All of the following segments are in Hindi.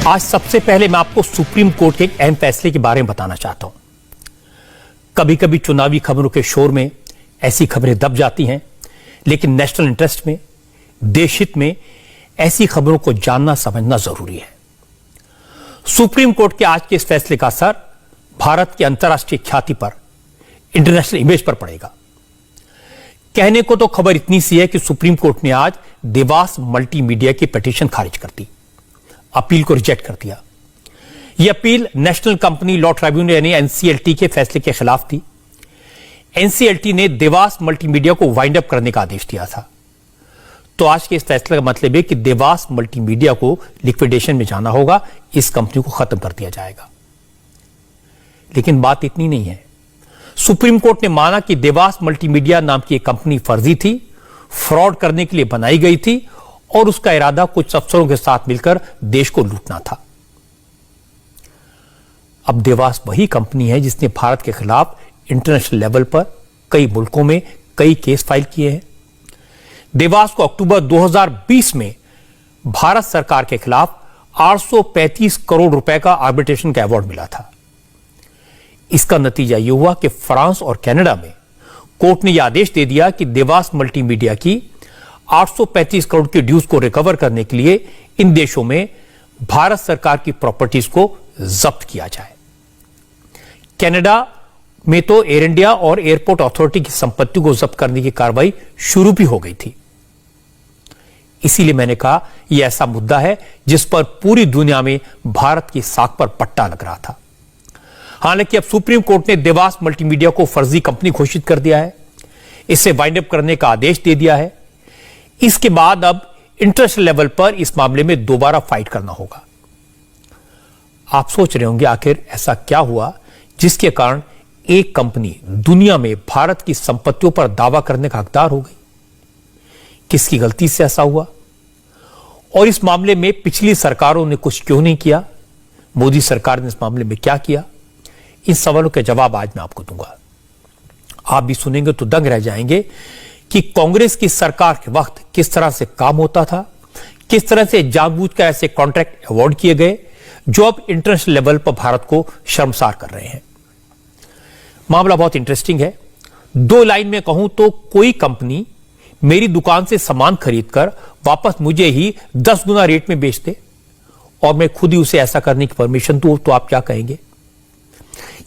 आज सबसे पहले मैं आपको सुप्रीम कोर्ट के एक अहम फैसले के बारे में बताना चाहता हूं। कभी कभी चुनावी खबरों के शोर में ऐसी खबरें दब जाती हैं, लेकिन नेशनल इंटरेस्ट में, देश हित में ऐसी खबरों को जानना समझना जरूरी है। सुप्रीम कोर्ट के आज के इस फैसले का असर भारत की अंतर्राष्ट्रीय ख्याति पर, इंटरनेशनल इमेज पर पड़ेगा। कहने को तो खबर इतनी सी है कि सुप्रीम कोर्ट ने आज देवास मल्टीमीडिया की पिटीशन खारिज कर दी, अपील को रिजेक्ट कर दिया। यह appeal national company law tribunal यानी एनसीएलटी के फैसले के खिलाफ थी। एनसीएलटी ने देवास मल्टीमीडिया को वाइंड अप करने का आदेश दिया था। तो आज के इस फैसले का मतलब है कि देवास मल्टीमीडिया को लिक्विडेशन में जाना होगा, इस कंपनी को खत्म कर दिया जाएगा। लेकिन बात इतनी नहीं है। सुप्रीम कोर्ट ने माना कि देवास मल्टीमीडिया नाम की एक कंपनी फर्जी थी, फ्रॉड करने के लिए बनाई गई थी और उसका इरादा कुछ अफसरों के साथ मिलकर देश को लूटना था। अब देवास वही कंपनी है जिसने भारत के खिलाफ इंटरनेशनल लेवल पर कई मुल्कों में कई केस फाइल किए हैं। देवास को अक्टूबर 2020 में भारत सरकार के खिलाफ 835 करोड़ रुपए का आर्बिट्रेशन का अवार्ड मिला था। इसका नतीजा यह हुआ कि फ्रांस और कनाडा में कोर्ट ने यह आदेश दे दिया कि देवास मल्टीमीडिया की 835 करोड़ की ड्यूज को रिकवर करने के लिए इन देशों में भारत सरकार की प्रॉपर्टीज को जब्त किया जाए। कनाडा में तो एयर इंडिया और एयरपोर्ट अथॉरिटी की संपत्ति को जब्त करने की कार्रवाई शुरू भी हो गई थी। इसीलिए मैंने कहा यह ऐसा मुद्दा है जिस पर पूरी दुनिया में भारत की साख पर पट्टा लग रहा था। हालांकि अब सुप्रीम कोर्ट ने देवास मल्टीमीडिया को फर्जी कंपनी घोषित कर दिया है, इसे वाइंड अप करने का आदेश दे दिया है। इसके बाद अब इंटरनेशनल लेवल पर इस मामले में दोबारा फाइट करना होगा। आप सोच रहे होंगे आखिर ऐसा क्या हुआ जिसके कारण एक कंपनी दुनिया में भारत की संपत्तियों पर दावा करने का हकदार हो गई। किसकी गलती से ऐसा हुआ और इस मामले में पिछली सरकारों ने कुछ क्यों नहीं किया? मोदी सरकार ने इस मामले में क्या किया? इन सवालों के जवाब आज मैं आपको दूंगा। आप भी सुनेंगे तो दंग रह जाएंगे कि कांग्रेस की सरकार के वक्त किस तरह से काम होता था, किस तरह से जानबूझकर ऐसे कॉन्ट्रैक्ट अवार्ड किए गए जो अब इंटरनेशनल लेवल पर भारत को शर्मसार कर रहे हैं। मामला बहुत इंटरेस्टिंग है। दो लाइन में कहूं तो कोई कंपनी मेरी दुकान से सामान खरीदकर वापस मुझे ही 10 गुना रेट में बेच दे और मैं खुद ही उसे ऐसा करने की परमिशन दूं, तो आप क्या कहेंगे?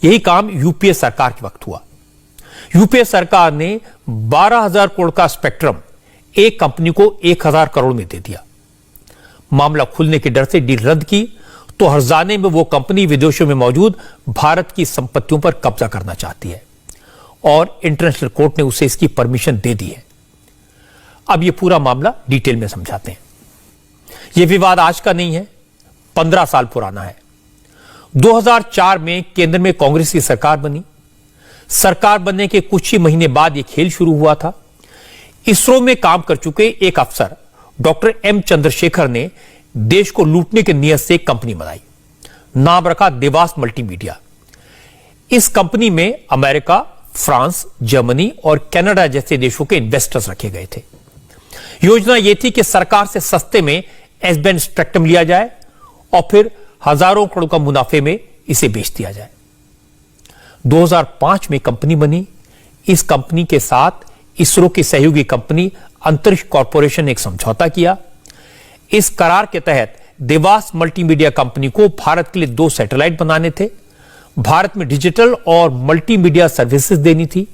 यही काम यूपीए सरकार के वक्त हुआ। यूपीए सरकार ने 12,000 करोड़ का स्पेक्ट्रम एक कंपनी को 1,000 करोड़ में दे दिया। मामला खुलने के डर से डील रद्द की तो हर्जाने में वो कंपनी विदेशों में मौजूद भारत की संपत्तियों पर कब्जा करना चाहती है और इंटरनेशनल कोर्ट ने उसे इसकी परमिशन दे दी है। अब ये पूरा मामला डिटेल में समझाते हैं। यह विवाद आज का नहीं है, 15 साल पुराना है। 2004 में केंद्र में कांग्रेस की सरकार बनी। सरकार बनने के कुछ ही महीने बाद यह खेल शुरू हुआ था। इसरो में काम कर चुके एक अफसर डॉक्टर एम चंद्रशेखर ने देश को लूटने की नियत से एक कंपनी बनाई। नाम रखा देवास मल्टीमीडिया। इस कंपनी में अमेरिका, फ्रांस, जर्मनी और कनाडा जैसे देशों के इन्वेस्टर्स रखे गए थे। योजना यह थी कि सरकार से सस्ते में एस बैंड स्पेक्ट्रम लिया जाए और फिर हजारों करोड़ का मुनाफे में इसे बेच दिया जाए। 2005 में कंपनी बनी। इस कंपनी के साथ इसरो की सहयोगी कंपनी अंतरिक्ष कॉर्पोरेशन ने एक समझौता किया। इस करार के तहत देवास मल्टीमीडिया कंपनी को भारत के लिए 2 सैटेलाइट बनाने थे, भारत में डिजिटल और मल्टीमीडिया सर्विसेज देनी थी।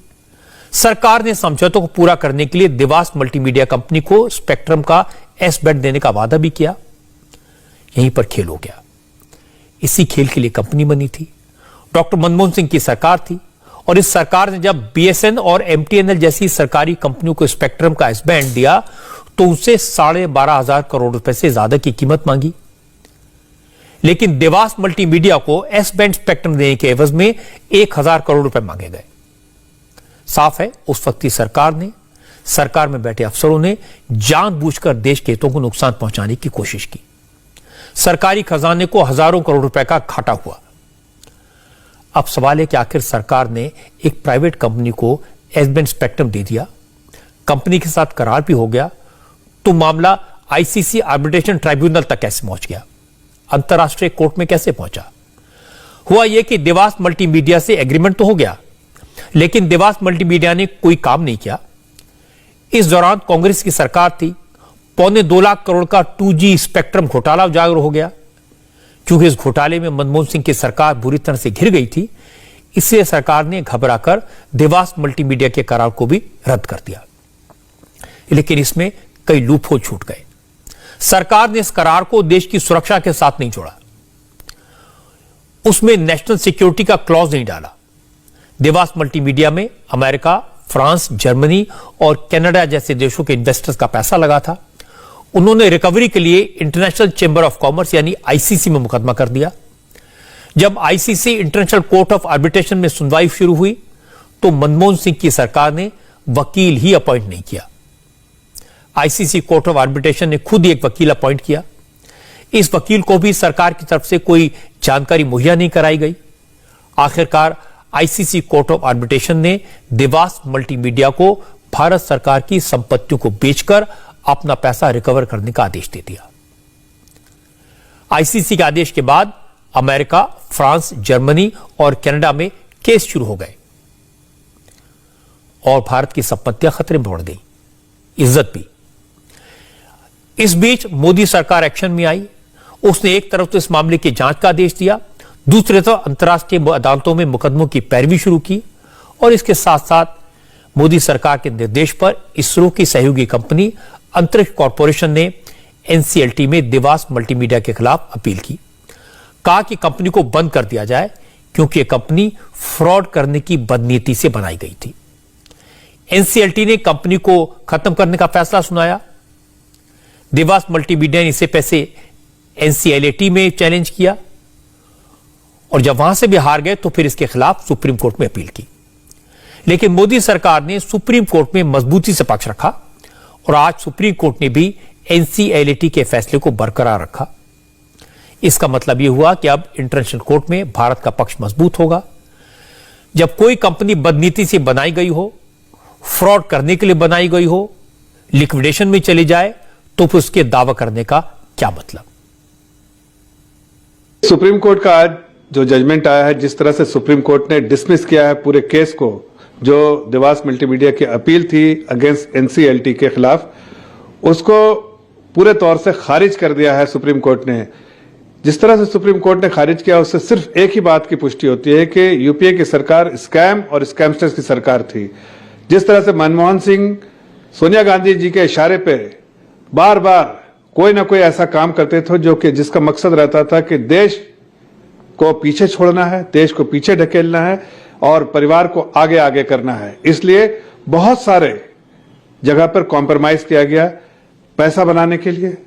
सरकार ने समझौते को पूरा करने के लिए देवास मल्टीमीडिया कंपनी को स्पेक्ट्रम का एस बैंड देने का वादा भी किया। यहीं पर खेल हो गया। इसी खेल के लिए कंपनी बनी थी। डॉक्टर मनमोहन सिंह की सरकार थी और इस सरकार ने जब बीएसएन और एमटीएनएल जैसी सरकारी कंपनियों को स्पेक्ट्रम का एस बैंड दिया तो उनसे 12,500 करोड़ रुपए से ज्यादा की कीमत मांगी। लेकिन देवास मल्टीमीडिया को एस बैंड स्पेक्ट्रम देने के एवज में 1,000 करोड़ रुपए मांगे गए। साफ है उस वक्त की सरकार में बैठे अफसरों ने जानबूझकर देश के हितों को नुकसान पहुंचाने की कोशिश की। सरकारी खजाने को हजारों करोड़ रुपए का घाटा हुआ। अब सवाल है कि आखिर सरकार ने एक प्राइवेट कंपनी को एस बैंड स्पेक्ट्रम दे दिया, कंपनी के साथ करार भी हो गया, तो मामला आईसीसी आर्बिट्रेशन ट्राइब्यूनल तक कैसे पहुंच गया? अंतर्राष्ट्रीय कोर्ट में कैसे पहुंचा? हुआ यह कि देवास मल्टीमीडिया से एग्रीमेंट तो हो गया, लेकिन देवास मल्टीमीडिया ने कोई काम नहीं किया। इस दौरान कांग्रेस की सरकार थी। 1.25 लाख करोड़ का 2G स्पेक्ट्रम घोटाला उजागर हो गया। क्योंकि इस घोटाले में मनमोहन सिंह की सरकार बुरी तरह से घिर गई थी, इसलिए सरकार ने घबराकर देवास मल्टीमीडिया के करार को भी रद्द कर दिया। लेकिन इसमें कई लूपहोल छूट गए। सरकार ने इस करार को देश की सुरक्षा के साथ नहीं जोड़ा, उसमें नेशनल सिक्योरिटी का क्लॉज नहीं डाला। देवास मल्टीमीडिया में अमेरिका, फ्रांस, जर्मनी और कनाडा जैसे देशों के इन्वेस्टर्स का पैसा लगा था। उन्होंने रिकवरी के लिए इंटरनेशनल चैंबर ऑफ कॉमर्स यानी आईसीसी में मुकदमा कर दिया। जब ICC international court of arbitration में सुनवाई शुरू हुई तो मनमोहन सिंह की सरकार ने वकील ही अपॉइंट नहीं किया। आईसीसी कोर्ट ऑफ आर्बिट्रेशन ने खुद ही एक वकील अपॉइंट किया। इस वकील को भी सरकार की तरफ से कोई जानकारी मुहैया नहीं कराई गई। आखिरकार आईसीसी कोर्ट ऑफ आर्बिट्रेशन ने देवास मल्टीमीडिया को भारत सरकार की संपत्तियों को बेचकर अपना पैसा रिकवर करने का आदेश दे दिया। आईसीसी के आदेश के बाद अमेरिका, फ्रांस, जर्मनी और कनाडा में केस शुरू हो गए और भारत की संपत्तियां खतरे में पड़ गई, इज्जत भी। इस बीच मोदी सरकार एक्शन में आई। उसने एक तरफ तो इस मामले की जांच का आदेश दिया, दूसरी तरफ अंतर्राष्ट्रीय अदालतों में मुकदमों की पैरवी शुरू की और इसके साथ साथ मोदी सरकार के निर्देश पर इसरो की सहयोगी कंपनी अंतरिक्ष कॉरपोरेशन ने एनसीएलटी में देवास मल्टीमीडिया के खिलाफ अपील की। कहा कि कंपनी को बंद कर दिया जाए क्योंकि यह कंपनी फ्रॉड करने की बदनीति से बनाई गई थी। एनसीएलटी ने कंपनी को खत्म करने का फैसला सुनाया। देवास मल्टीमीडिया ने इसे पैसे एनसीएलटी में चैलेंज किया और जब वहां से भी हार गए तो फिर इसके खिलाफ सुप्रीम कोर्ट में अपील की। लेकिन मोदी सरकार ने सुप्रीम कोर्ट में मजबूती से पक्ष रखा और आज सुप्रीम कोर्ट ने भी एनसीएलटी के फैसले को बरकरार रखा। इसका मतलब यह हुआ कि अब इंटरनेशनल कोर्ट में भारत का पक्ष मजबूत होगा। जब कोई कंपनी बदनीति से बनाई गई हो, फ्रॉड करने के लिए बनाई गई हो, लिक्विडेशन में चली जाए तो फिर उसके दावा करने का क्या मतलब? सुप्रीम कोर्ट का आज जो जजमेंट आया है, जिस तरह से सुप्रीम कोर्ट ने डिसमिस किया है पूरे केस को, जो देवास मल्टीमीडिया की अपील थी अगेंस्ट एनसीएलटी के खिलाफ, उसको पूरे तौर से खारिज कर दिया है सुप्रीम कोर्ट ने। जिस तरह से सुप्रीम कोर्ट ने खारिज किया उससे सिर्फ एक ही बात की पुष्टि होती है कि यूपीए की सरकार स्कैम और स्कैमस्टर्स की सरकार थी। जिस तरह से मनमोहन सिंह सोनिया गांधी जी के इशारे पे बार बार कोई ना कोई ऐसा काम करते थे जो कि जिसका मकसद रहता था कि देश को पीछे छोड़ना है, देश को पीछे ढकेलना है और परिवार को आगे आगे करना है। इसलिए बहुत सारे जगह पर कॉम्प्रोमाइज किया गया पैसा बनाने के लिए,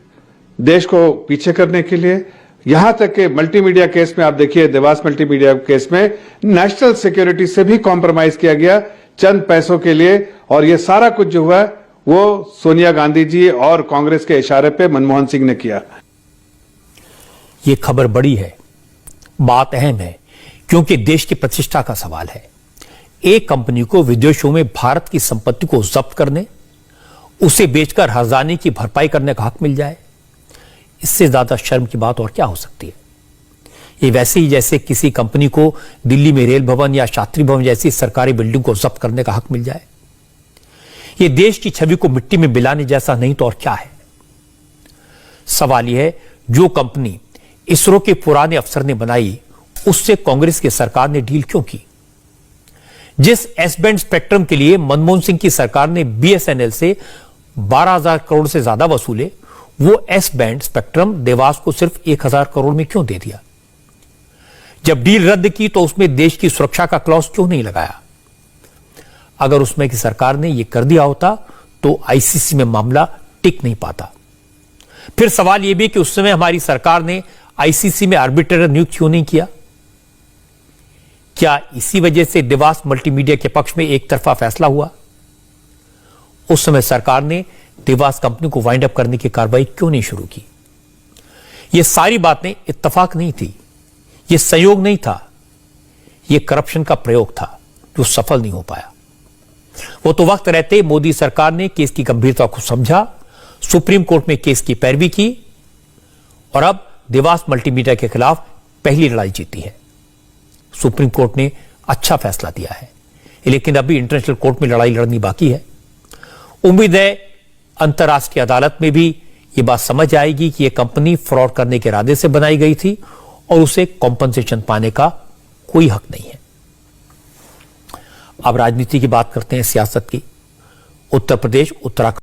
देश को पीछे करने के लिए। यहां तक कि मल्टीमीडिया केस में आप देखिए, देवास मल्टीमीडिया केस में नेशनल सिक्योरिटी से भी कॉम्प्रोमाइज किया गया चंद पैसों के लिए। और यह सारा कुछ जो हुआ वो सोनिया गांधी जी और कांग्रेस के इशारे पे मनमोहन सिंह ने किया। यह खबर बड़ी है, बात अहम है, क्योंकि देश की प्रतिष्ठा का सवाल है। एक कंपनी को विदेशों में भारत की संपत्ति को जब्त करने, उसे बेचकर हर्जाने की भरपाई करने का हक मिल जाए, इससे ज्यादा शर्म की बात और क्या हो सकती है? ये वैसे ही जैसे किसी कंपनी को दिल्ली में रेल भवन या शास्त्री भवन जैसी सरकारी बिल्डिंग को जब्त करने का हक मिल जाए। ये देश की छवि को मिट्टी में मिलाने जैसा नहीं तो और क्या है? सवाल यह है, जो कंपनी इसरो के पुराने अफसर ने बनाई, उससे कांग्रेस की सरकार ने डील क्यों की? जिस एस बैंड स्पेक्ट्रम के लिए मनमोहन सिंह की सरकार ने बीएसएनएल से 12,000 करोड़ से ज्यादा वसूले, वो एस बैंड स्पेक्ट्रम देवास को सिर्फ 1,000 करोड़ में क्यों दे दिया? जब डील रद्द की तो उसमें देश की सुरक्षा का क्लॉज क्यों नहीं लगाया? अगर उसमें की सरकार ने यह कर दिया होता तो आईसीसी में मामला टिक नहीं पाता। फिर सवाल यह भी कि उस समय हमारी सरकार ने आईसीसी में आर्बिट्रेटर नियुक्त क्यों नहीं किया? क्या इसी वजह से देवास मल्टीमीडिया के पक्ष में एक तरफा फैसला हुआ? उस समय सरकार ने देवास कंपनी को वाइंड अप करने की कार्रवाई क्यों नहीं शुरू की? यह सारी बातें इत्तेफाक नहीं थी, यह संयोग नहीं था, यह करप्शन का प्रयोग था जो सफल नहीं हो पाया। वो तो वक्त रहते मोदी सरकार ने केस की गंभीरता को समझा, सुप्रीम कोर्ट में केस की पैरवी की और अब देवास मल्टीमीडिया के खिलाफ पहली लड़ाई जीती है। सुप्रीम कोर्ट ने अच्छा फैसला दिया है, लेकिन अभी इंटरनेशनल कोर्ट में लड़ाई लड़नी बाकी है। उम्मीद है अंतर्राष्ट्रीय अदालत में भी यह बात समझ आएगी कि यह कंपनी फ्रॉड करने के इरादे से बनाई गई थी और उसे कॉम्पनसेशन पाने का कोई हक नहीं है। अब राजनीति की बात करते हैं, सियासत की। उत्तर प्रदेश, उत्तराखंड